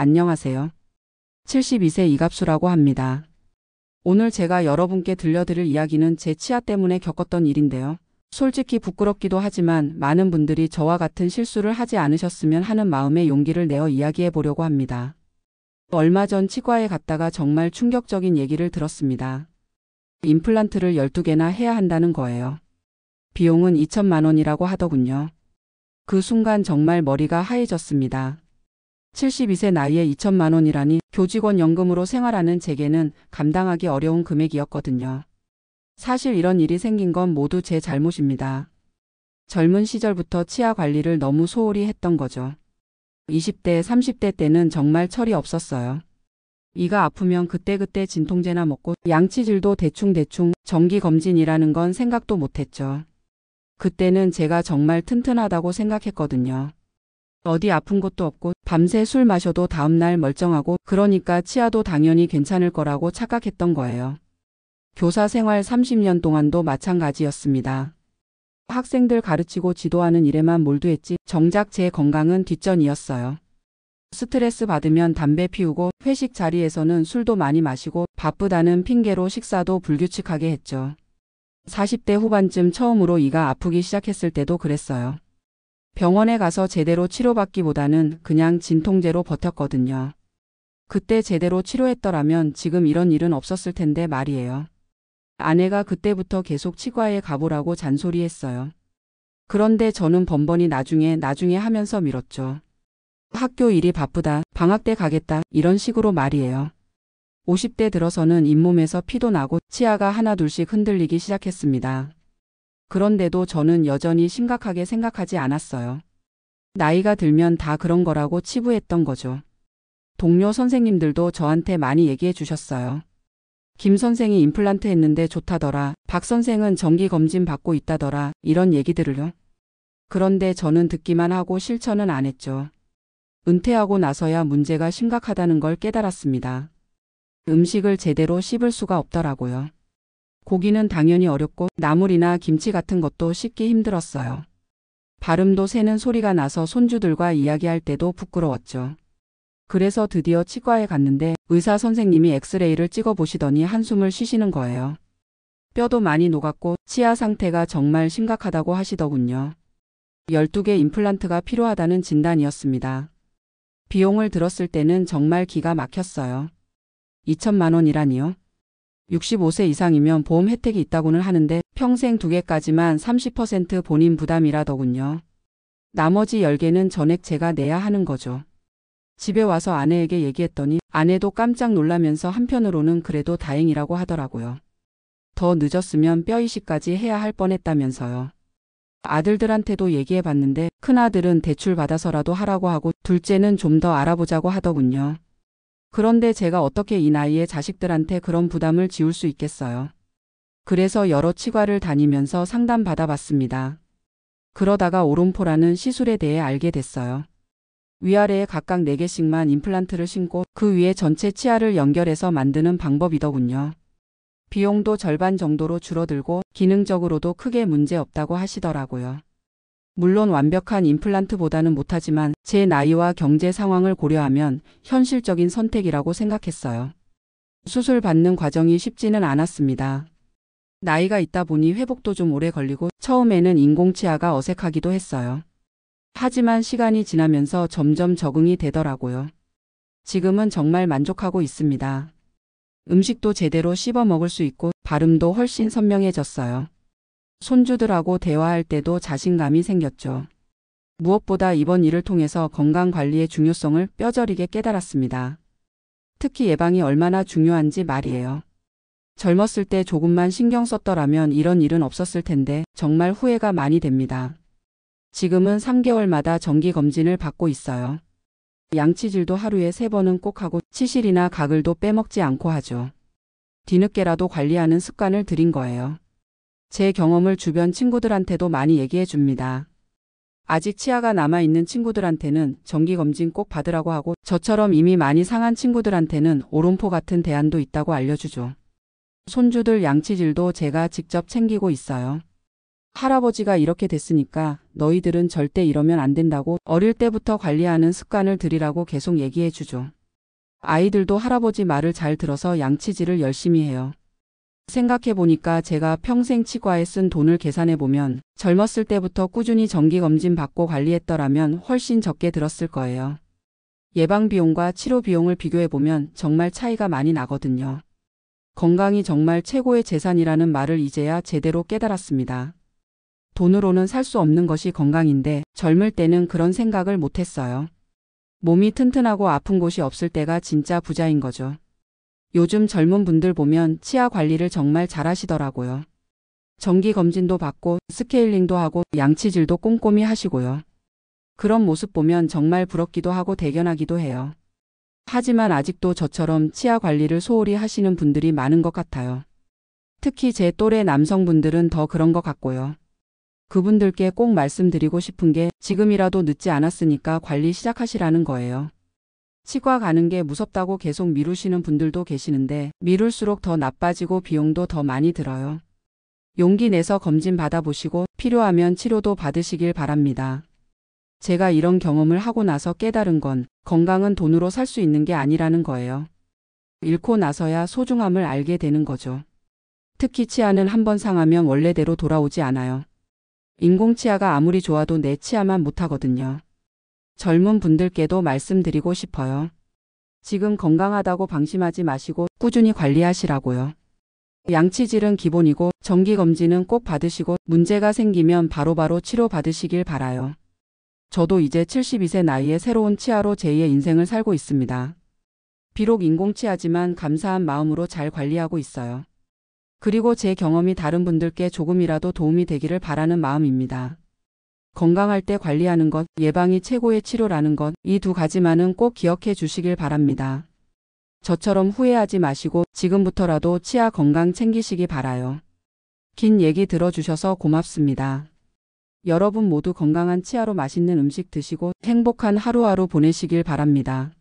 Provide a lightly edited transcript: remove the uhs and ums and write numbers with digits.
안녕하세요. 72세 이갑수라고 합니다. 오늘 제가 여러분께 들려드릴 이야기는 제 치아 때문에 겪었던 일인데요. 솔직히 부끄럽기도 하지만 많은 분들이 저와 같은 실수를 하지 않으셨으면 하는 마음에 용기를 내어 이야기해 보려고 합니다. 얼마 전 치과에 갔다가 정말 충격적인 얘기를 들었습니다. 임플란트를 12개나 해야 한다는 거예요. 비용은 2천만 원이라고 하더군요. 그 순간 정말 머리가 하얘졌습니다. 72세 나이에 2천만 원이라니 교직원 연금으로 생활하는 제게는 감당하기 어려운 금액이었거든요. 사실 이런 일이 생긴 건 모두 제 잘못입니다. 젊은 시절부터 치아 관리를 너무 소홀히 했던 거죠. 20대, 30대 때는 정말 철이 없었어요. 이가 아프면 그때그때 진통제나 먹고 양치질도 대충대충 정기검진이라는 건 생각도 못했죠. 그때는 제가 정말 튼튼하다고 생각했거든요. 어디 아픈 곳도 없고 밤새 술 마셔도 다음날 멀쩡하고 그러니까 치아도 당연히 괜찮을 거라고 착각했던 거예요. 교사 생활 30년 동안도 마찬가지였습니다. 학생들 가르치고 지도하는 일에만 몰두했지 정작 제 건강은 뒷전이었어요. 스트레스 받으면 담배 피우고 회식 자리에서는 술도 많이 마시고 바쁘다는 핑계로 식사도 불규칙하게 했죠. 40대 후반쯤 처음으로 이가 아프기 시작했을 때도 그랬어요. 병원에 가서 제대로 치료받기보다는 그냥 진통제로 버텼거든요. 그때 제대로 치료했더라면 지금 이런 일은 없었을 텐데 말이에요. 아내가 그때부터 계속 치과에 가보라고 잔소리했어요. 그런데 저는 번번이 나중에 하면서 미뤘죠. 학교 일이 바쁘다, 방학 때 가겠다 이런 식으로 말이에요. 50대 들어서는 잇몸에서 피도 나고 치아가 하나둘씩 흔들리기 시작했습니다. 그런데도 저는 여전히 심각하게 생각하지 않았어요. 나이가 들면 다 그런 거라고 치부했던 거죠. 동료 선생님들도 저한테 많이 얘기해 주셨어요. 김 선생이 임플란트 했는데 좋다더라. 박 선생은 정기검진 받고 있다더라. 이런 얘기들을요. 그런데 저는 듣기만 하고 실천은 안 했죠. 은퇴하고 나서야 문제가 심각하다는 걸 깨달았습니다. 음식을 제대로 씹을 수가 없더라고요. 고기는 당연히 어렵고 나물이나 김치 같은 것도 씹기 힘들었어요. 발음도 새는 소리가 나서 손주들과 이야기할 때도 부끄러웠죠. 그래서 드디어 치과에 갔는데 의사 선생님이 엑스레이를 찍어보시더니 한숨을 쉬시는 거예요. 뼈도 많이 녹았고 치아 상태가 정말 심각하다고 하시더군요. 12개 임플란트가 필요하다는 진단이었습니다. 비용을 들었을 때는 정말 기가 막혔어요. 2천만 원이라니요? 65세 이상이면 보험 혜택이 있다고는 하는데 평생 2개까지만 30% 본인 부담이라더군요. 나머지 10개는 전액 제가 내야 하는 거죠. 집에 와서 아내에게 얘기했더니 아내도 깜짝 놀라면서 한편으로는 그래도 다행이라고 하더라고요. 더 늦었으면 뼈 이식까지 해야 할 뻔했다면서요. 아들들한테도 얘기해봤는데 큰아들은 대출 받아서라도 하라고 하고 둘째는 좀 더 알아보자고 하더군요. 그런데 제가 어떻게 이 나이에 자식들한테 그런 부담을 지울 수 있겠어요. 그래서 여러 치과를 다니면서 상담 받아봤습니다. 그러다가 오론포라는 시술에 대해 알게 됐어요. 위아래에 각각 4개씩만 임플란트를 심고 그 위에 전체 치아를 연결해서 만드는 방법이더군요. 비용도 절반 정도로 줄어들고 기능적으로도 크게 문제 없다고 하시더라고요. 물론 완벽한 임플란트보다는 못하지만 제 나이와 경제 상황을 고려하면 현실적인 선택이라고 생각했어요. 수술 받는 과정이 쉽지는 않았습니다. 나이가 있다 보니 회복도 좀 오래 걸리고 처음에는 인공치아가 어색하기도 했어요. 하지만 시간이 지나면서 점점 적응이 되더라고요. 지금은 정말 만족하고 있습니다. 음식도 제대로 씹어 먹을 수 있고 발음도 훨씬 선명해졌어요. 손주들하고 대화할 때도 자신감이 생겼죠. 무엇보다 이번 일을 통해서 건강관리의 중요성을 뼈저리게 깨달았습니다. 특히 예방이 얼마나 중요한지 말이에요. 젊었을 때 조금만 신경 썼더라면 이런 일은 없었을 텐데 정말 후회가 많이 됩니다. 지금은 3개월마다 정기검진을 받고 있어요. 양치질도 하루에 3번은 꼭 하고 치실이나 가글도 빼먹지 않고 하죠. 뒤늦게라도 관리하는 습관을 들인 거예요. 제 경험을 주변 친구들한테도 많이 얘기해 줍니다. 아직 치아가 남아있는 친구들한테는 정기검진 꼭 받으라고 하고 저처럼 이미 많이 상한 친구들한테는 오론포 같은 대안도 있다고 알려주죠. 손주들 양치질도 제가 직접 챙기고 있어요. 할아버지가 이렇게 됐으니까 너희들은 절대 이러면 안 된다고 어릴 때부터 관리하는 습관을 들이라고 계속 얘기해 주죠. 아이들도 할아버지 말을 잘 들어서 양치질을 열심히 해요. 생각해 보니까 제가 평생 치과에 쓴 돈을 계산해 보면 젊었을 때부터 꾸준히 정기검진 받고 관리했더라면 훨씬 적게 들었을 거예요. 예방비용과 치료비용을 비교해 보면 정말 차이가 많이 나거든요. 건강이 정말 최고의 재산이라는 말을 이제야 제대로 깨달았습니다. 돈으로는 살 수 없는 것이 건강인데 젊을 때는 그런 생각을 못했어요. 몸이 튼튼하고 아픈 곳이 없을 때가 진짜 부자인 거죠. 요즘 젊은 분들 보면 치아 관리를 정말 잘하시더라고요. 정기검진도 받고 스케일링도 하고 양치질도 꼼꼼히 하시고요. 그런 모습 보면 정말 부럽기도 하고 대견하기도 해요. 하지만 아직도 저처럼 치아 관리를 소홀히 하시는 분들이 많은 것 같아요. 특히 제 또래 남성분들은 더 그런 것 같고요. 그분들께 꼭 말씀드리고 싶은 게 지금이라도 늦지 않았으니까 관리 시작하시라는 거예요. 치과 가는 게 무섭다고 계속 미루시는 분들도 계시는데 미룰수록 더 나빠지고 비용도 더 많이 들어요. 용기 내서 검진 받아보시고 필요하면 치료도 받으시길 바랍니다. 제가 이런 경험을 하고 나서 깨달은 건 건강은 돈으로 살 수 있는 게 아니라는 거예요. 잃고 나서야 소중함을 알게 되는 거죠. 특히 치아는 한번 상하면 원래대로 돌아오지 않아요. 인공치아가 아무리 좋아도 내 치아만 못하거든요. 젊은 분들께도 말씀드리고 싶어요. 지금 건강하다고 방심하지 마시고 꾸준히 관리하시라고요. 양치질은 기본이고 정기검진은 꼭 받으시고 문제가 생기면 바로바로 치료받으시길 바라요. 저도 이제 72세 나이에 새로운 치아로 제2의 인생을 살고 있습니다. 비록 인공치아지만 감사한 마음으로 잘 관리하고 있어요. 그리고 제 경험이 다른 분들께 조금이라도 도움이 되기를 바라는 마음입니다. 건강할 때 관리하는 것, 예방이 최고의 치료라는 것, 이 두 가지만은 꼭 기억해 주시길 바랍니다. 저처럼 후회하지 마시고 지금부터라도 치아 건강 챙기시기 바라요. 긴 얘기 들어주셔서 고맙습니다. 여러분 모두 건강한 치아로 맛있는 음식 드시고 행복한 하루하루 보내시길 바랍니다.